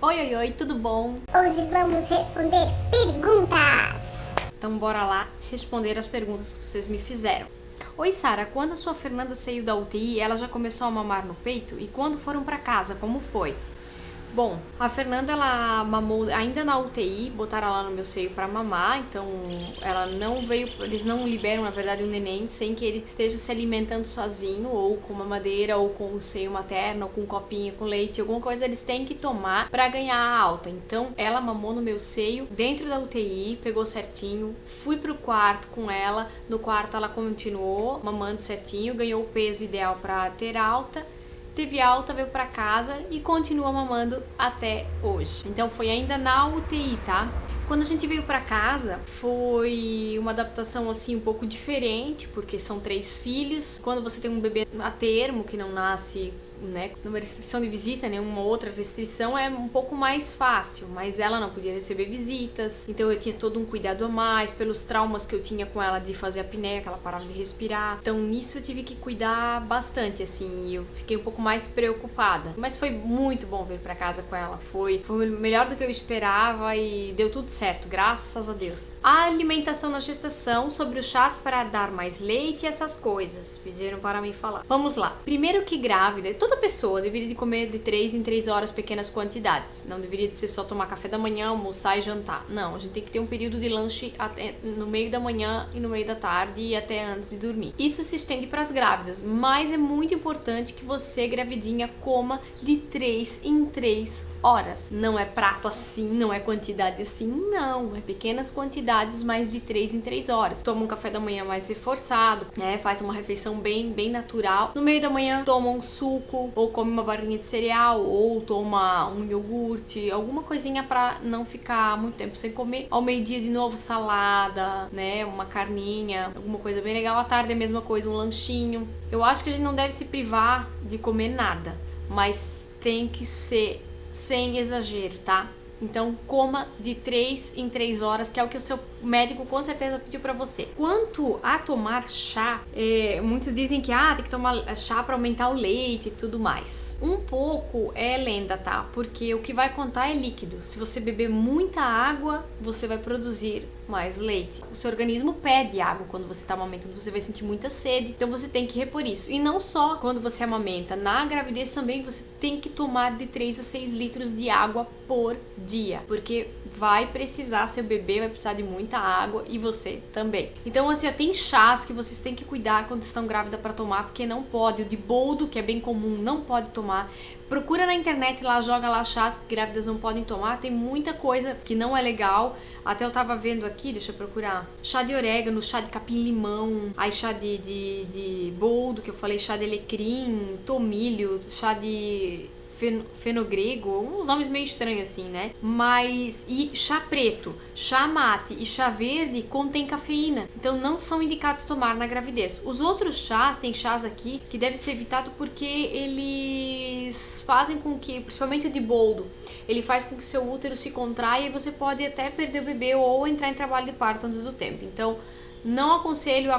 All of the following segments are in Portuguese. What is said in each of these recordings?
Oi, oi, oi, tudo bom? Hoje vamos responder perguntas. Então bora lá responder as perguntas que vocês me fizeram. Oi, Sara, quando a sua Fernanda saiu da UTI, ela já começou a mamar no peito? E quando foram pra casa, como foi? Bom, a Fernanda, ela mamou ainda na UTI, botaram ela no meu seio pra mamar, então ela não veio, eles não liberam, na verdade, o neném sem que ele esteja se alimentando sozinho, ou com mamadeira, ou com o seio materno, ou com um copinho com leite, alguma coisa eles têm que tomar pra ganhar a alta. Então, ela mamou no meu seio, dentro da UTI, pegou certinho, fui pro quarto com ela, no quarto ela continuou mamando certinho, ganhou o peso ideal pra ter alta, teve alta, veio pra casa e continua mamando até hoje. Então foi ainda na UTI, tá? Quando a gente veio pra casa, foi uma adaptação assim um pouco diferente, porque são 3 filhos. Quando você tem um bebê a termo, que não nasce, né, numa restrição de visita, nenhuma outra restrição, é um pouco mais fácil, mas ela não podia receber visitas, então eu tinha todo um cuidado a mais, pelos traumas que eu tinha com ela de fazer a apneia, que ela parava de respirar, então nisso eu tive que cuidar bastante, assim, e eu fiquei um pouco mais preocupada, mas foi muito bom vir pra casa com ela, foi melhor do que eu esperava e deu tudo certo, graças a Deus. A alimentação na gestação, sobre os chás para dar mais leite e essas coisas, pediram para mim falar. Vamos lá. Primeiro que grávida, toda pessoa deveria de comer de 3 em 3 horas pequenas quantidades. Não deveria de ser só tomar café da manhã, almoçar e jantar. Não, a gente tem que ter um período de lanche no meio da manhã e no meio da tarde e até antes de dormir. Isso se estende para as grávidas, mas é muito importante que você, gravidinha, coma de 3 em 3 horas. Não é prato assim, não é quantidade assim, não. É pequenas quantidades, mas de 3 em 3 horas. Toma um café da manhã mais reforçado, né? Faz uma refeição bem natural. No meio da manhã, toma um suco, ou come uma barrinha de cereal, ou toma um iogurte, alguma coisinha pra não ficar muito tempo sem comer. Ao meio-dia, de novo, salada, né? Uma carninha, alguma coisa bem legal. À tarde, a mesma coisa, um lanchinho. Eu acho que a gente não deve se privar de comer nada, mas tem que ser sem exagero, tá? Então, coma de 3 em 3 horas, que é o que o seu médico com certeza pediu pra você. Quanto a tomar chá, muitos dizem que tem que tomar chá pra aumentar o leite e tudo mais. Um pouco é lenda, tá? Porque o que vai contar é líquido. Se você beber muita água, você vai produzir mais leite. O seu organismo pede água quando você tá amamentando, você vai sentir muita sede, então você tem que repor isso. E não só quando você amamenta, na gravidez também você tem que tomar de 3 a 6 litros de água por dia, porque vai precisar, seu bebê vai precisar de muita água e você também. Então assim, tem chás que vocês têm que cuidar quando estão grávidas para tomar, porque não pode. O de boldo, que é bem comum, não pode tomar. Procura na internet lá, joga lá chás que grávidas não podem tomar, tem muita coisa que não é legal. Até eu tava vendo aqui, deixa eu procurar, chá de orégano, chá de capim-limão, aí chá de boldo, que eu falei, chá de alecrim, tomilho, chá de fenogrego, uns nomes meio estranhos assim, né? Mas, e chá preto, chá mate e chá verde contém cafeína, então não são indicados tomar na gravidez. Os outros chás, tem chás aqui que deve ser evitado porque eles fazem com que, principalmente o de boldo, ele faz com que seu útero se contraia e você pode até perder o bebê ou entrar em trabalho de parto antes do tempo. Então, não aconselho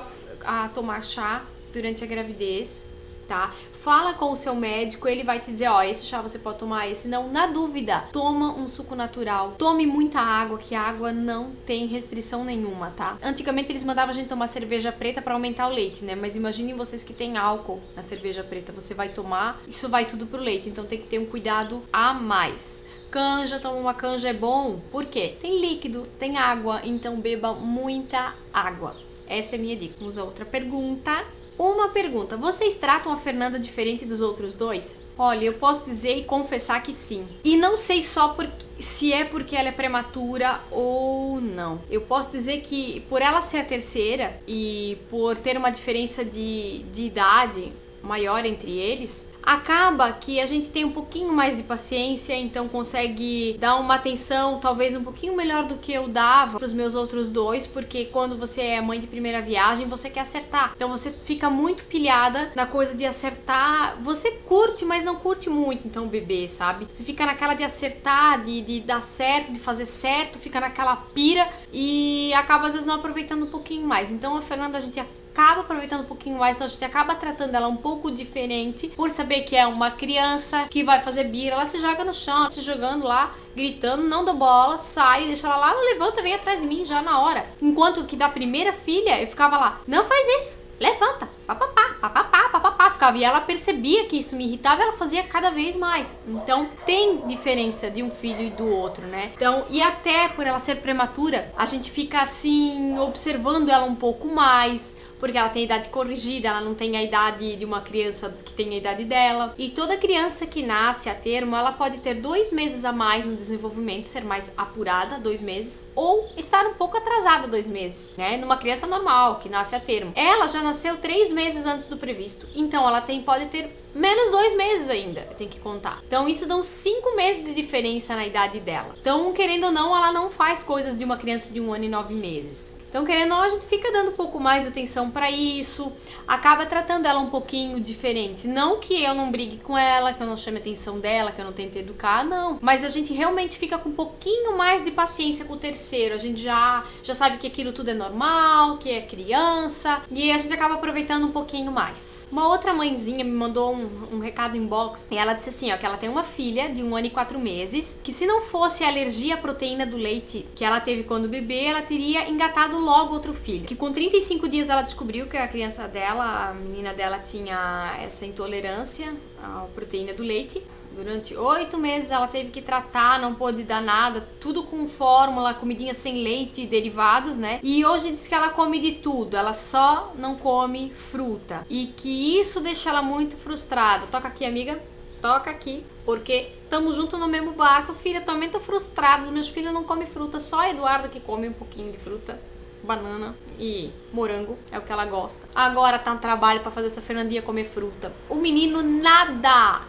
a tomar chá durante a gravidez, tá? Fala com o seu médico, ele vai te dizer, esse chá você pode tomar, esse não. Na dúvida, toma um suco natural, tome muita água, que a água não tem restrição nenhuma, tá? Antigamente eles mandavam a gente tomar cerveja preta para aumentar o leite, né? Mas imaginem vocês que tem álcool na cerveja preta, você vai tomar, isso vai tudo pro leite, então tem que ter um cuidado a mais. Canja, toma uma canja é bom, por quê? Tem líquido, tem água, então beba muita água. Essa é a minha dica. Vamos a outra pergunta. Uma pergunta, vocês tratam a Fernanda diferente dos outros dois? Olha, eu posso dizer e confessar que sim. E não sei só se é porque ela é prematura ou não. Eu posso dizer que por ela ser a terceira e por ter uma diferença de idade maior entre eles, acaba que a gente tem um pouquinho mais de paciência, então consegue dar uma atenção talvez um pouquinho melhor do que eu dava para os meus outros dois, porque quando você é mãe de primeira viagem, você quer acertar. Então você fica muito pilhada na coisa de acertar. Você curte, mas não curte muito, então o bebê, sabe? Você fica naquela de acertar, de dar certo, de fazer certo, fica naquela pira e acaba às vezes não aproveitando um pouquinho mais. Então a Fernanda, a gente acaba aproveitando um pouquinho mais, então a gente acaba tratando ela um pouco diferente, por saber que é uma criança que vai fazer birra, ela se joga no chão, se jogando lá, gritando, não dou bola, sai, deixa ela lá, ela levanta, vem atrás de mim já na hora. Enquanto que da primeira filha, eu ficava lá, não faz isso, levanta, papapá, papapá, papapá, ficava. E ela percebia que isso me irritava, ela fazia cada vez mais. Então, tem diferença de um filho e do outro, né? Então, e até por ela ser prematura, a gente fica assim, observando ela um pouco mais, porque ela tem idade corrigida, ela não tem a idade de uma criança que tem a idade dela. E toda criança que nasce a termo, ela pode ter 2 meses a mais no desenvolvimento, ser mais apurada, 2 meses, ou estar um pouco atrasada 2 meses, né? Numa criança normal, que nasce a termo. Ela já nasceu 3 meses antes do previsto, então ela pode ter menos 2 meses ainda, tem que contar. Então isso dão 5 meses de diferença na idade dela. Então, querendo ou não, ela não faz coisas de uma criança de 1 ano e 9 meses. Então, querendo ou não, a gente fica dando um pouco mais de atenção pra isso, acaba tratando ela um pouquinho diferente. Não que eu não brigue com ela, que eu não chame a atenção dela, que eu não tente educar, não. Mas a gente realmente fica com um pouquinho mais de paciência com o terceiro. A gente já sabe que aquilo tudo é normal, que é criança, e a gente acaba aproveitando um pouquinho mais. Uma outra mãezinha me mandou um recado inbox e ela disse assim, ó, que ela tem uma filha de 1 ano e 4 meses, que se não fosse a alergia à proteína do leite que ela teve quando bebê, ela teria engatado logo outro filho. Que com 35 dias ela descobriu que a criança dela, a menina dela, tinha essa intolerância à proteína do leite. Durante 8 meses ela teve que tratar, não pôde dar nada, tudo com fórmula, comidinha sem leite e derivados, né? E hoje diz que ela come de tudo, ela só não come fruta. E que isso deixa ela muito frustrada. Toca aqui, amiga, toca aqui, porque tamo junto no mesmo barco, filha, também tô frustrada, os meus filhos não comem fruta, só a Eduarda que come um pouquinho de fruta. Banana e morango, é o que ela gosta. Agora tá um trabalho pra fazer essa Fernandinha comer fruta. O menino nada,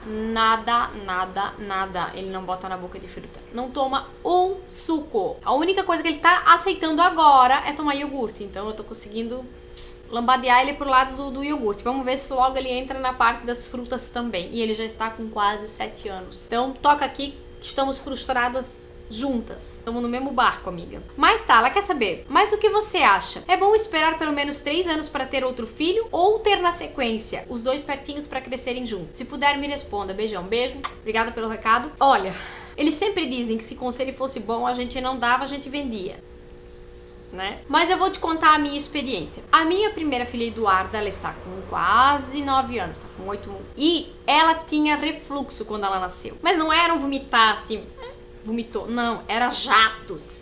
ele não bota na boca de fruta. Não toma um suco. A única coisa que ele tá aceitando agora é tomar iogurte. Então eu tô conseguindo lambadear ele pro lado do iogurte. Vamos ver se logo ele entra na parte das frutas também. E ele já está com quase 7 anos. Então toca aqui, estamos frustradas juntas. Estamos no mesmo barco, amiga. Mas tá, ela quer saber. Mas o que você acha? É bom esperar pelo menos 3 anos para ter outro filho ou ter na sequência os 2 pertinhos para crescerem juntos? Se puder, me responda. Beijão, beijo. Obrigada pelo recado. Olha, eles sempre dizem que se conselho fosse bom, a gente não dava, a gente vendia. Né? Mas eu vou te contar a minha experiência. A minha primeira filha, Eduarda, ela está com quase 9 anos, está com 8 anos. E ela tinha refluxo quando ela nasceu. Mas não era um vomitar assim... vomitou. Não, era jatos.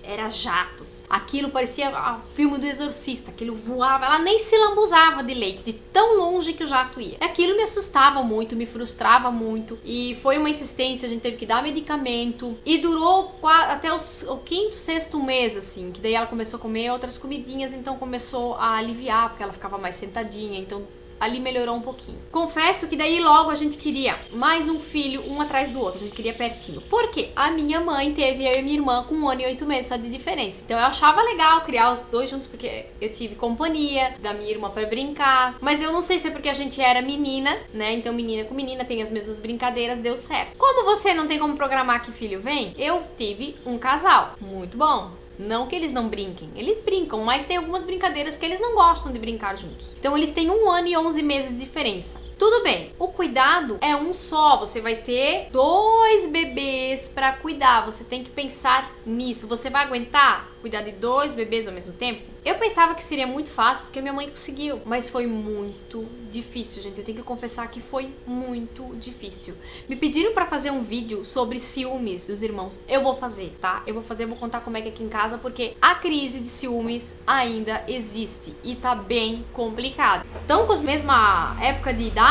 Aquilo parecia o filme do Exorcista. Aquilo voava. Ela nem se lambuzava de leite, de tão longe que o jato ia. Aquilo me assustava muito, me frustrava muito. E foi uma insistência, a gente teve que dar medicamento. E durou até o 5º, 6º mês, assim. Que daí ela começou a comer outras comidinhas, então começou a aliviar, porque ela ficava mais sentadinha. Então ali melhorou um pouquinho. Confesso que daí logo a gente queria mais um filho, um atrás do outro. A gente queria pertinho. Por quê? A minha mãe teve eu e minha irmã com 1 ano e 8 meses só de diferença. Então eu achava legal criar os 2 juntos, porque eu tive companhia da minha irmã pra brincar. Mas eu não sei se é porque a gente era menina, né? Então menina com menina tem as mesmas brincadeiras, deu certo. Como você não tem como programar que filho vem, eu tive um casal. Muito bom. Não que eles não brinquem, eles brincam, mas tem algumas brincadeiras que eles não gostam de brincar juntos. Então eles têm 1 ano e 11 meses de diferença. Tudo bem, o cuidado é um só, você vai ter 2 bebês pra cuidar, você tem que pensar nisso. Você vai aguentar cuidar de 2 bebês ao mesmo tempo? Eu pensava que seria muito fácil porque minha mãe conseguiu, mas foi muito difícil, gente. Eu tenho que confessar que foi muito difícil. Me pediram pra fazer um vídeo sobre ciúmes dos irmãos. Eu vou fazer, tá? Eu vou contar como é que é aqui em casa, porque a crise de ciúmes ainda existe e tá bem complicado. Então, com a mesma época de idade,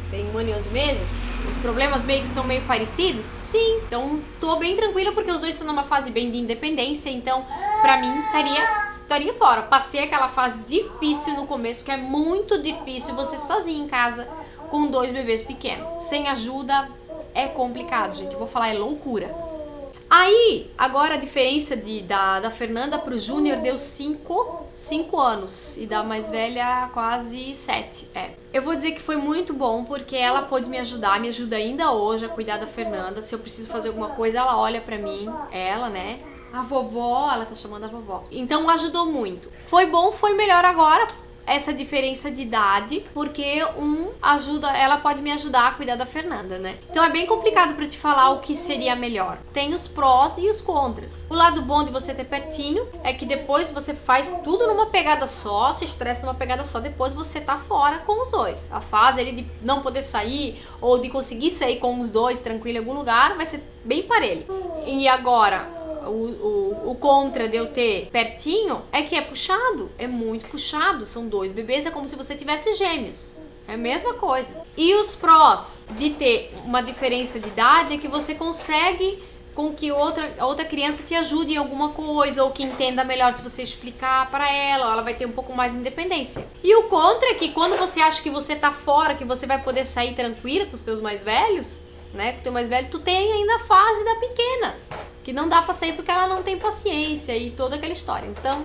tem 1 ano e 11 meses, os problemas meio que são meio parecidos? Sim, então tô bem tranquila porque os 2 estão numa fase bem de independência, então pra mim estaria fora. Passei aquela fase difícil no começo, que é muito difícil você sozinha em casa com 2 bebês pequenos. Sem ajuda é complicado, gente. Eu vou falar, é loucura. Aí, agora a diferença da Fernanda pro Júnior deu 5 anos e da mais velha quase 7. Eu vou dizer que foi muito bom porque ela pôde me ajudar, me ajuda ainda hoje a cuidar da Fernanda. Se eu preciso fazer alguma coisa, ela olha pra mim, ela, né? A vovó, ela tá chamando a vovó. Então ajudou muito. Foi bom, foi melhor agora. essa diferença de idade, porque ela pode me ajudar a cuidar da Fernanda, né? Então é bem complicado pra te falar o que seria melhor. Tem os prós e os contras. O lado bom de você ter pertinho é que depois você faz tudo numa pegada só, se estressa numa pegada só, depois você tá fora com os dois. A fase ali de não poder sair ou de conseguir sair com os dois tranquilo em algum lugar vai ser bem parelho. E agora, o contra de eu ter pertinho é que é puxado, é muito puxado. São 2 bebês, é como se você tivesse gêmeos. É a mesma coisa. E os prós de ter uma diferença de idade é que você consegue com que a outra criança te ajude em alguma coisa, ou que entenda melhor se você explicar para ela, ou ela vai ter um pouco mais de independência. E o contra é que quando você acha que você tá fora, que você vai poder sair tranquila com os teus mais velhos, né? Com o teu mais velho, tu tem ainda a fase da pequena, que não dá pra sair porque ela não tem paciência e toda aquela história. Então,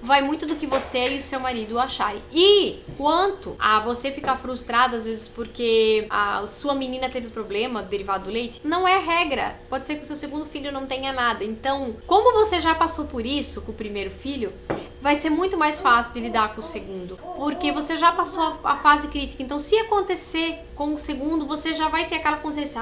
vai muito do que você e o seu marido acharem. E quanto a você ficar frustrada às vezes porque a sua menina teve problema derivado do leite, não é regra. Pode ser que o seu segundo filho não tenha nada. Então, como você já passou por isso com o primeiro filho, vai ser muito mais fácil de lidar com o segundo, porque você já passou a fase crítica. Então, se acontecer com o segundo, você já vai ter aquela consciência,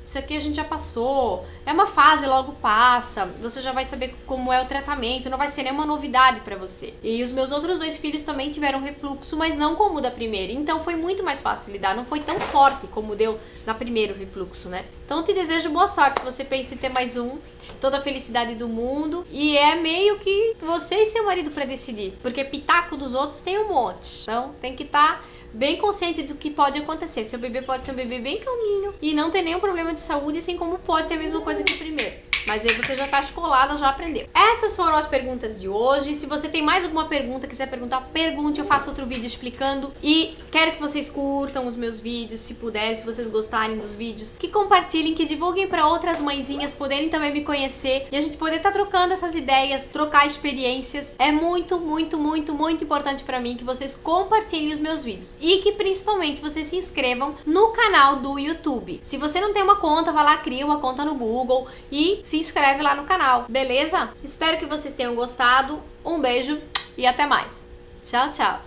isso aqui a gente já passou, é uma fase, logo passa, você já vai saber como é o tratamento, não vai ser nenhuma novidade pra você. E os meus outros 2 filhos também tiveram refluxo, mas não como o da primeira, então foi muito mais fácil lidar, não foi tão forte como deu na primeira o refluxo, né? Então te desejo boa sorte se você pensa em ter mais um, toda a felicidade do mundo, e é meio que você e seu marido pra decidir, porque pitaco dos outros tem um monte, então tem que estar bem consciente do que pode acontecer. Seu bebê pode ser um bebê bem calminho e não ter nenhum problema de saúde, assim como pode ter a mesma coisa que o primeiro. Mas aí você já tá escolada, já aprendeu. Essas foram as perguntas de hoje. Se você tem mais alguma pergunta, quiser perguntar, pergunte. Eu faço outro vídeo explicando. E quero que vocês curtam os meus vídeos, se puder, se vocês gostarem dos vídeos. Que compartilhem, que divulguem para outras mãezinhas poderem também me conhecer. E a gente poder estar trocando essas ideias, trocar experiências. É muito, muito, muito, muito importante para mim que vocês compartilhem os meus vídeos. E que principalmente vocês se inscrevam no canal do YouTube. Se você não tem uma conta, vá lá, cria uma conta no Google e se inscreve lá no canal, beleza? Espero que vocês tenham gostado. Um beijo e até mais. Tchau, tchau.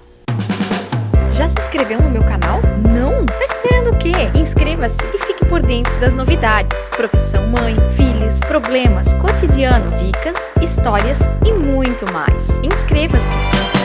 Já se inscreveu no meu canal? Não? Tá esperando o quê? Inscreva-se e fique por dentro das novidades. Profissão mãe, filhos, problemas, cotidiano, dicas, histórias e muito mais. Inscreva-se!